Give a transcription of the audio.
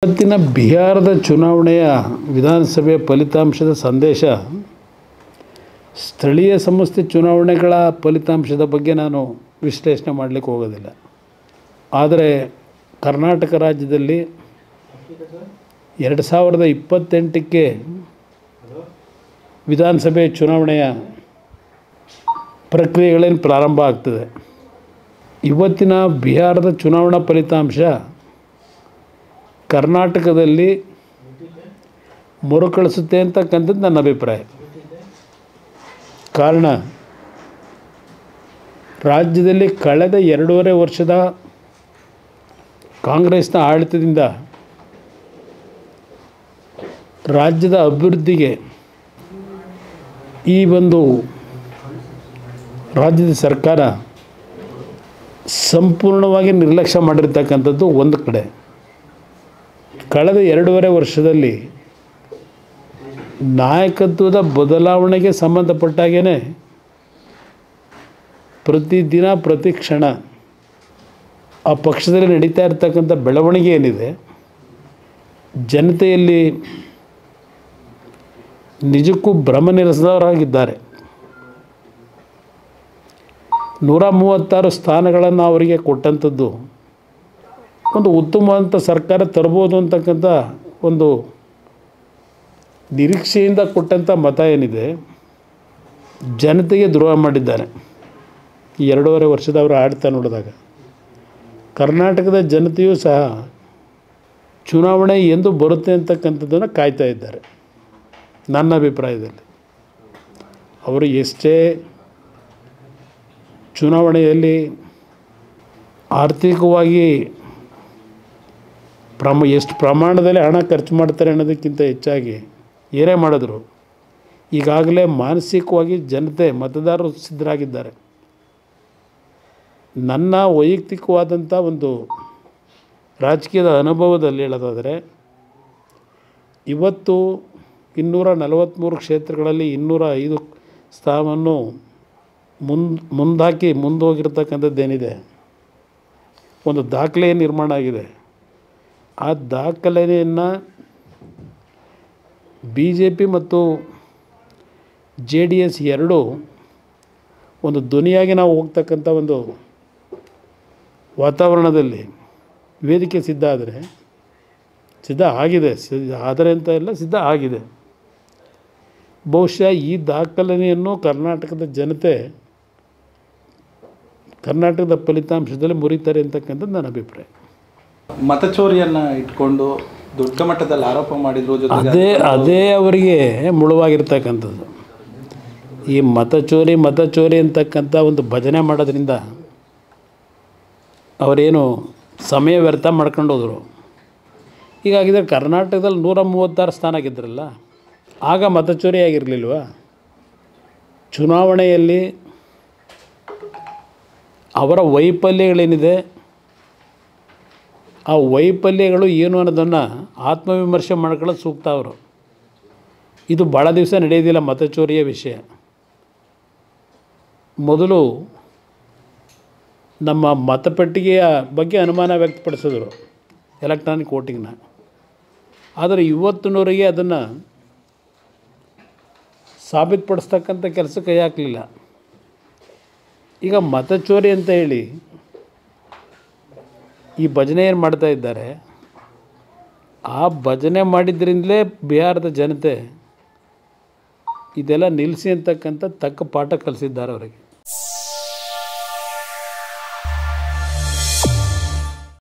ಇವತ್ತಿನ ಬಿಹಾರದ ಚುನಾವಣೆಯ ವಿಧಾನಸಭೆ ಫಲಿತಾಂಶದ ಸಂದೇಶ ಸ್ಥಳೀಯ ಸಂಸ್ಥೆ ಚುನಾವಣೆಗಳ ಫಲಿತಾಂಶದ ಬಗ್ಗೆ ನಾನು ವಿಶ್ಲೇಷಣೆ ಮಾಡಲಿಕ್ಕೆ ಹೋಗೋದಿಲ್ಲ. ಆದರೆ ಕರ್ನಾಟಕ ರಾಜ್ಯದಲ್ಲಿ 2028ಕ್ಕೆ ವಿಧಾನಸಭೆ ಚುನಾವಣೆಯ ಪ್ರಕ್ರಿಯೆಗಳೇನು ಪ್ರಾರಂಭ ಆಗ್ತದೆ. ಇವತ್ತಿನ ಬಿಹಾರದ ಚುನಾವಣಾ ಫಲಿತಾಂಶ ಕರ್ನಾಟಕದಲ್ಲಿ ಮರುಕಳಿಸುತ್ತೆ ಅಂತಕ್ಕಂಥದ್ದು ನನ್ನ ಅಭಿಪ್ರಾಯ. ಕಾರಣ, ರಾಜ್ಯದಲ್ಲಿ ಕಳೆದ 2.5 ವರ್ಷದ ಕಾಂಗ್ರೆಸ್ನ ಆಡಳಿತದಿಂದ ರಾಜ್ಯದ ಅಭಿವೃದ್ಧಿಗೆ ಈ ಒಂದು ರಾಜ್ಯದ ಸರ್ಕಾರ ಸಂಪೂರ್ಣವಾಗಿ ನಿರ್ಲಕ್ಷ್ಯ ಮಾಡಿರ್ತಕ್ಕಂಥದ್ದು ಒಂದು ಕಡೆ. ಕಳೆದ 2.5 ವರ್ಷದಲ್ಲಿ ನಾಯಕತ್ವದ ಬದಲಾವಣೆಗೆ ಸಂಬಂಧಪಟ್ಟಾಗೇ ಪ್ರತಿದಿನ ಪ್ರತಿ ಕ್ಷಣ ಆ ಪಕ್ಷದಲ್ಲಿ ನಡೀತಾ ಇರ್ತಕ್ಕಂಥ ಬೆಳವಣಿಗೆ ಏನಿದೆ, ಜನತೆಯಲ್ಲಿ ನಿಜಕ್ಕೂ ಭ್ರಮನಿರಸದವರಾಗಿದ್ದಾರೆ. 136 ಸ್ಥಾನಗಳನ್ನು ಅವರಿಗೆ ಕೊಟ್ಟಂಥದ್ದು ಒಂದು ಉತ್ತಮವಾದಂಥ ಸರ್ಕಾರ ತರ್ಬೋದು ಅಂತಕ್ಕಂಥ ಒಂದು ನಿರೀಕ್ಷೆಯಿಂದ ಕೊಟ್ಟಂಥ ಮತ ಏನಿದೆ, ಜನತೆಗೆ ದ್ರೋಹ ಮಾಡಿದ್ದಾರೆ. ಈ 2.5 ವರ್ಷದ ಅವರ ಆಡಳಿತ ನೋಡಿದಾಗ ಕರ್ನಾಟಕದ ಜನತೆಯೂ ಸಹ ಚುನಾವಣೆ ಎಂದು ಬರುತ್ತೆ ಅಂತಕ್ಕಂಥದ್ದನ್ನು ಕಾಯ್ತಾ ಇದ್ದಾರೆ. ನನ್ನ ಅಭಿಪ್ರಾಯದಲ್ಲಿ ಅವರು ಎಷ್ಟೇ ಚುನಾವಣೆಯಲ್ಲಿ ಆರ್ಥಿಕವಾಗಿ ಎಷ್ಟು ಪ್ರಮಾಣದಲ್ಲಿ ಹಣ ಖರ್ಚು ಮಾಡ್ತಾರೆ ಅನ್ನೋದಕ್ಕಿಂತ ಹೆಚ್ಚಾಗಿ ಏನೇ ಮಾಡಿದ್ರು ಈಗಾಗಲೇ ಮಾನಸಿಕವಾಗಿ ಜನತೆ ಮತದಾರರು ಸಿದ್ಧರಾಗಿದ್ದಾರೆ. ನನ್ನ ವೈಯಕ್ತಿಕವಾದಂಥ ಒಂದು ರಾಜಕೀಯದ ಅನುಭವದಲ್ಲಿ ಹೇಳೋದಾದರೆ, ಇವತ್ತು 243 ಕ್ಷೇತ್ರಗಳಲ್ಲಿ 205 ಸ್ಥಾನವನ್ನು ಮುಂದೋಗಿರ್ತಕ್ಕಂಥದ್ದೇನಿದೆ, ಒಂದು ದಾಖಲೆ ನಿರ್ಮಾಣ ಆಗಿದೆ. ಆ ದಾಖಲೆಯನ್ನು BJP ಮತ್ತು JDS ಎರಡೂ ಒಂದು ಧ್ವನಿಯಾಗಿ ನಾವು ಹೋಗ್ತಕ್ಕಂಥ ಒಂದು ವಾತಾವರಣದಲ್ಲಿ ವೇದಿಕೆ ಸಿದ್ಧ ಆಗಿದೆ ಅಂತ ಎಲ್ಲ ಸಿದ್ಧ ಆಗಿದೆ. ಬಹುಶಃ ಈ ದಾಖಲೆಯನ್ನು ಕರ್ನಾಟಕದ ಜನತೆ ಕರ್ನಾಟಕದ ಫಲಿತಾಂಶದಲ್ಲಿ ಮುರಿತಾರೆ ಅಂತಕ್ಕಂಥದ್ದು ನನ್ನ ಅಭಿಪ್ರಾಯ. ಮತಚೋರಿಯನ್ನು ಇಟ್ಕೊಂಡು ದೊಡ್ಡ ಮಟ್ಟದಲ್ಲಿ ಆರೋಪ ಮಾಡಿದ್ರು. ಅದೇ ಅವರಿಗೆ ಮುಳುವಾಗಿರ್ತಕ್ಕಂಥದ್ದು. ಈ ಮತಚೋರಿ ಅಂತಕ್ಕಂಥ ಒಂದು ಭಜನೆ ಮಾಡೋದ್ರಿಂದ ಅವರೇನು ಸಮಯ ವ್ಯರ್ಥ ಮಾಡ್ಕೊಂಡು ಹೋದರು. ಹೀಗಾಗಿದ್ದರೆ ಕರ್ನಾಟಕದಲ್ಲಿ 136 ಸ್ಥಾನ ಆಗಿದ್ರಲ್ಲ, ಆಗ ಮತಚೋರಿ ಆಗಿರಲಿಲ್ವ? ಚುನಾವಣೆಯಲ್ಲಿ ಅವರ ವೈಫಲ್ಯಗಳೇನಿದೆ, ಆ ವೈಫಲ್ಯಗಳು ಏನು ಅನ್ನೋದನ್ನು ಆತ್ಮವಿಮರ್ಶೆ ಮಾಡ್ಕೊಳ್ಳೋದು ಸೂಕ್ತ. ಅವರು ಇದು ಭಾಳ ದಿವಸ ನಡೆಯೋದಿಲ್ಲ ಮತಚೋರಿಯ ವಿಷಯ. ಮೊದಲು ನಮ್ಮ ಮತಪೆಟ್ಟಿಗೆಯ ಬಗ್ಗೆ ಅನುಮಾನ ವ್ಯಕ್ತಪಡಿಸಿದ್ರು, ಎಲೆಕ್ಟ್ರಾನಿಕ್ ವೋಟಿಂಗ್ನ. ಆದರೆ ಇವತ್ತಿನವರೆಗೆ ಅದನ್ನು ಸಾಬೀತುಪಡಿಸ್ತಕ್ಕಂಥ ಕೆಲಸ ಕೈ ಹಾಕಲಿಲ್ಲ. ಈಗ ಮತಚೋರಿ ಅಂತ ಹೇಳಿ ಈ ಭಜನೆ ಏನು ಮಾಡ್ತಾ ಇದ್ದಾರೆ, ಆ ಭಜನೆ ಮಾಡಿದ್ರಿಂದಲೇ ಬಿಹಾರದ ಜನತೆ ಇದೆಲ್ಲ ನಿಲ್ಲಿಸಿ ಅಂತಕ್ಕಂಥ ತಕ್ಕ ಪಾಠ ಕಲಿಸಿದ್ದಾರೆ ಅವರಿಗೆ.